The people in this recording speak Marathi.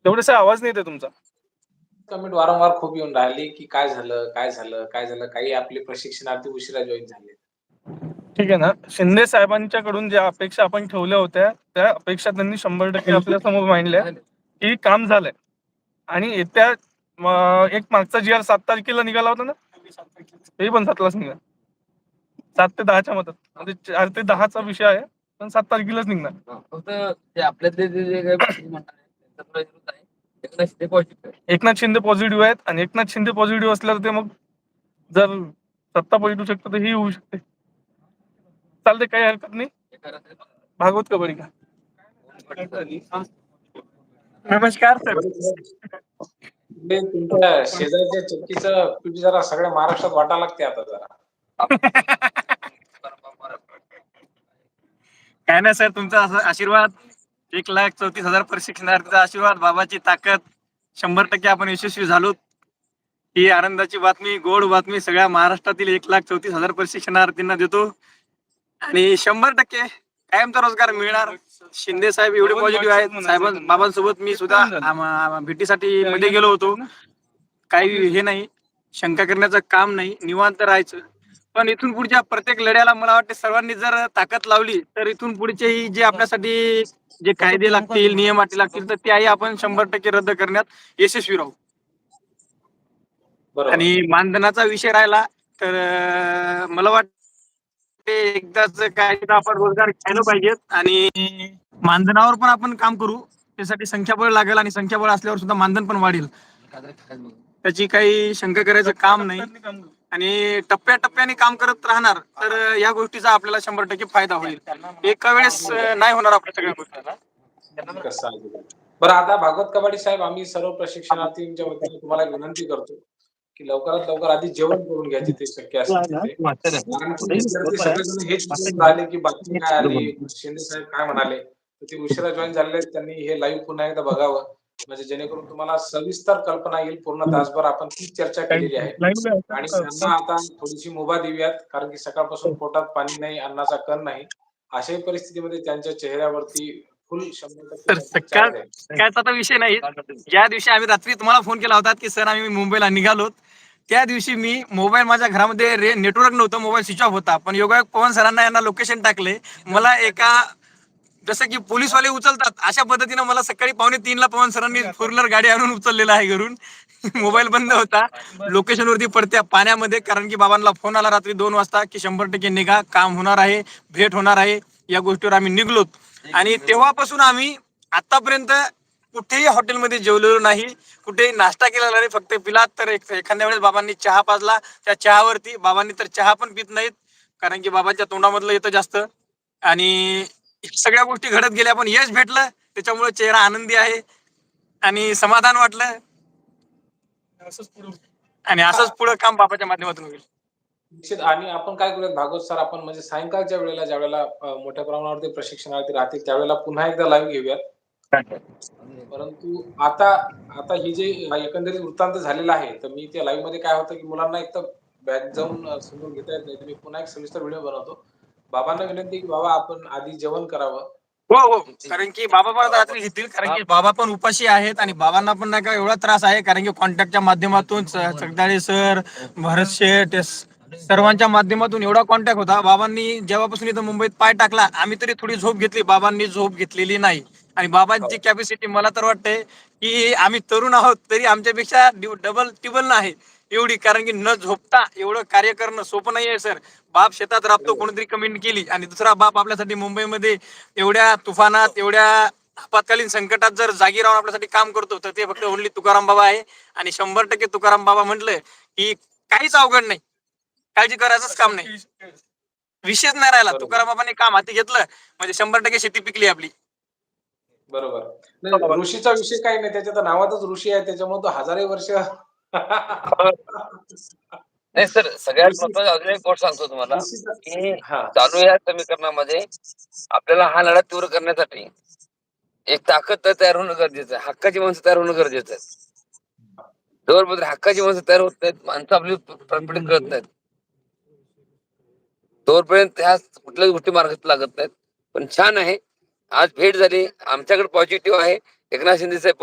तेवढेसा आवाज नाही येते तुमचा. कमेंट वारंवार खूप येऊन राहिली, की काय झालं? काय झालं? काय झालं? काही आपले प्रशिक्षणार्थी उशिरा जॉइन झाले. ठीक आहे ना. शिंदे साहेबांच्याकडून ज्या अपेक्षा आपण ठेवल्या होत्या, त्या अपेक्षा त्यांनी 100% आपल्या समोर मांडल्या, की काम झालंय. आणि येत्या एक मागचा जी आर 7 तारखेला निघाला होता ना, तेही पण 7लाच निघाला. 7 ते 10च्या मधात. म्हणजे 4 ते 10चा विषय आहे, पण 7 तारखेलाच निघणार. फक्त ते आपल्यातले जे काही म्हणतात त्यांचा थोडा विरोध आहे. एकनाथ शिंदे पॉझिटिव्ह आहे. एकनाथ शिंदे पॉझिटिव्ह आहेत आणि एकनाथ शिंदे पॉझिटिव्ह असल्यावर ते मग जर सत्ता पलटू शकतं तर ही होऊ शकते. चालते, काही हरकत नाही. भागवत कबड्डी का. नमस्कार सर. ते तुमच्या शेजारच्या चक्कीचं पीठ जरा सगळ्या महाराष्ट्रात वाटायला लागते आता जरा. काय नाही सर, तुमचा आशीर्वाद, 1,34,000 प्रशिक्षणार्थीचा आशीर्वाद, बाबाची ताकद, 100% आपण यशस्वी झालो. ही आनंदाची बातमी, गोड बातमी सगळ्या महाराष्ट्रातील 1,34,000 प्रशिक्षणार्थींना देतो. आणि 100% कायमचा रोजगार मिळणार. शिंदे साहेब एवढे पॉझिटिव्ह आहेत. बाबांसोबत मी सुद्धा भेटीसाठी मध्ये गेलो होतो. काही हे नाही, शंका करण्याचं काम नाही, निवांत राहायचं. पण इथून पुढच्या प्रत्येक लढ्याला मला वाटते सर्वांनी जर ताकद लावली तर इथून पुढचेही जे आपल्यासाठी जे कायदे लागतील, नियम अटी लागतील, तर त्याही आपण 100% रद्द करण्यात यशस्वी राहू. बरोबर. आणि मानधनाचा विषय राहिला तर मला वाटते एकदाच कायदा आपण रोजगार घ्यायला पाहिजेत आणि मानधनावर पण आपण काम करू. त्यासाठी संख्याबळ लागेल आणि संख्याबळ असल्यावर सुद्धा मानधन पण वाढेल. त्याची काही शंका करायचं काम नाही. आणि टप्प्याटप्प्याने काम करत राहणार तर या गोष्टीचा आपल्याला 100% फायदा होईल. एका वेळेस नाही होणार आपल्या सगळ्या गोष्टी. कसं आहे. बरं, आता भागवत कबाडी साहेब, आम्ही सर्व प्रशिक्षणार्थींच्या वतीने तुम्हाला एक विनंती करतो, की लवकरात लवकर आधी जेवण करून घ्या जिथे शक्य असेल तिथे. कारण की विद्यार्थी सगळेजण हेच विचारून राहिले, की बातमी काय आली, शिंदे साहेब काय म्हणाले. तर ते उशिरा जॉईन झालेले आहेत, त्यांनी हे लाईव्ह पुन्हा एकदा बघावं. म्हणजे जेणेकरून तुम्हाला सविस्तर कल्पना येईल. पूर्ण तासभर आपण तीच चर्चा केलेली आहे. आणि त्यांना आता थोडीशी मुभा देऊयात, कारण की सकाळपासून पोटात पाणी नाही, अन्नाचा कण नाही. अशाही परिस्थितीमध्ये त्यांच्या चेहऱ्यावरती फुल 100% चार्ज आहे. सकाळचा तर विषय नाही. ज्या दिवशी आम्ही रात्री तुम्हाला फोन केला होता की सर आम्ही मुंबईला निघालो, त्या दिवशी मी मोबाईल माझ्या घरामध्ये नेटवर्क नव्हतं, मोबाईल स्विच ऑफ होता. पण योगायोग पवन सरांना यांना लोकेशन टाकले. मला एका जसं की पोलीसवाले उचलतात अशा पद्धतीनं मला सकाळी 2:45ला पवन सरांनी फोर व्हीलर गाडी आणून उचललेला आहे घरून. मोबाईल बंद होता, लोकेशन वरती पडत्या पाण्यामध्ये. कारण की बाबांना फोन आला रात्री 2 वाजता की 100% निघा, काम होणार आहे, भेट होणार आहे. या गोष्टीवर आम्ही निघलोत. आणि तेव्हापासून आम्ही आतापर्यंत कुठेही हॉटेलमध्ये जेवलेलो नाही, कुठेही नाश्ता केलेला नाही. फक्त पिलात तर एखाद्या वेळेस बाबांनी चहा पाजला, त्या चहावरती बाबांनी तर चहा पण पित नाहीत, कारण की बाबांच्या तोंडामधलं येतं जास्त. आणि सगळ्या गोष्टी घडत गेल्या, पण यश भेटलं त्याच्यामुळे चेहरा आनंदी आहे आणि समाधान वाटलं. आणि असंच पुढे काम बाबाच्या माध्यमातून होईल. निश्चित. आणि आपण काय करूयात भागवत सर, आपण म्हणजे सायंकाळच्या वेळेला ज्यावेळेला मोठ्या प्रमाणावरती प्रशिक्षणार्थी राहतील त्यावेळेला पुन्हा एकदा लाईव्ह घेऊयात. परंतु आता आता ही जे एकंदरीत वृत्तांत झालेला आहे, तर मी त्या लाईव्ह मध्ये काय होतं, की मुलांना एक तर बॅक जाऊन समोर घेता येत नाही. मी पुन्हा एक सविस्तर व्हिडिओ बनवतो. बाबांना विनंती आहे, की बाबा आपण आधी जेवण करावं. हो हो, कारण की बाबा पण रात्री घेतील, कारण की बाबा पण उपाशी आहेत आणि बाबांना पण नाही का एवढा त्रास आहे. कारण की कॉन्टॅक्टच्या माध्यमातून जगदाळे सर, भरत शेठ सर्वांच्या माध्यमातून एवढा कॉन्टॅक्ट होता. बाबांनी जेव्हापासून इथं मुंबईत पाय टाकला आम्ही तरी थोडी झोप घेतली, बाबांनी झोप घेतलेली नाही. आणि बाबांची कॅपॅसिटी मला तर वाटते की आम्ही तरुण आहोत तरी आमच्यापेक्षा डबल टिबल नाही एवढी. कारण की न झोपता एवढं कार्य करणं सोपं नाही आहे सर. बाप शेतात राबतो कोणीतरी कमेंट केली आणि दुसरा बाप आपल्यासाठी मुंबईमध्ये एवढ्या तुफानात, एवढ्या आपत्कालीन संकटात जर जागी राहून आपल्यासाठी काम करतो तर ते फक्त ओनली तुकाराम बाबा आहे. आणि 100% तुकाराम बाबा म्हटलं की काहीच अवघड नाही, काळजी करायचंच काम नाही, विषयच नाही राहिला. तुकाराम बाबांनी काम हाती घेतलं म्हणजे 100% शेती पिकली आपली. बरोबर. नाही, ऋषीचा विषय काही नाही, त्याच्या तर नावातच ऋषी आहे, त्याच्यामुळे तो हजारो वर्ष नाही सर, सगळ्यात महत्त्वाचं अजून एक गोष्ट सांगतो तुम्हाला, की चालू या समीकरणामध्ये आपल्याला हा लढा तीव्र करण्यासाठी एक ताकद तयार होणं गरजेचं आहे. हक्काची माणसं तयार होणं गरजेचं आहे. जोपर्यंत हक्काची माणसं तयार होत नाहीत, माणसं आपली परतपणे कळत नाहीत, तोपर्यंत ह्या कुठल्याच गोष्टी मार्गात लागत नाहीत. पण छान आहे, आज भेट झाली, आमच्याकडे पॉझिटिव्ह आहे. एकनाथ शिंदे साहेब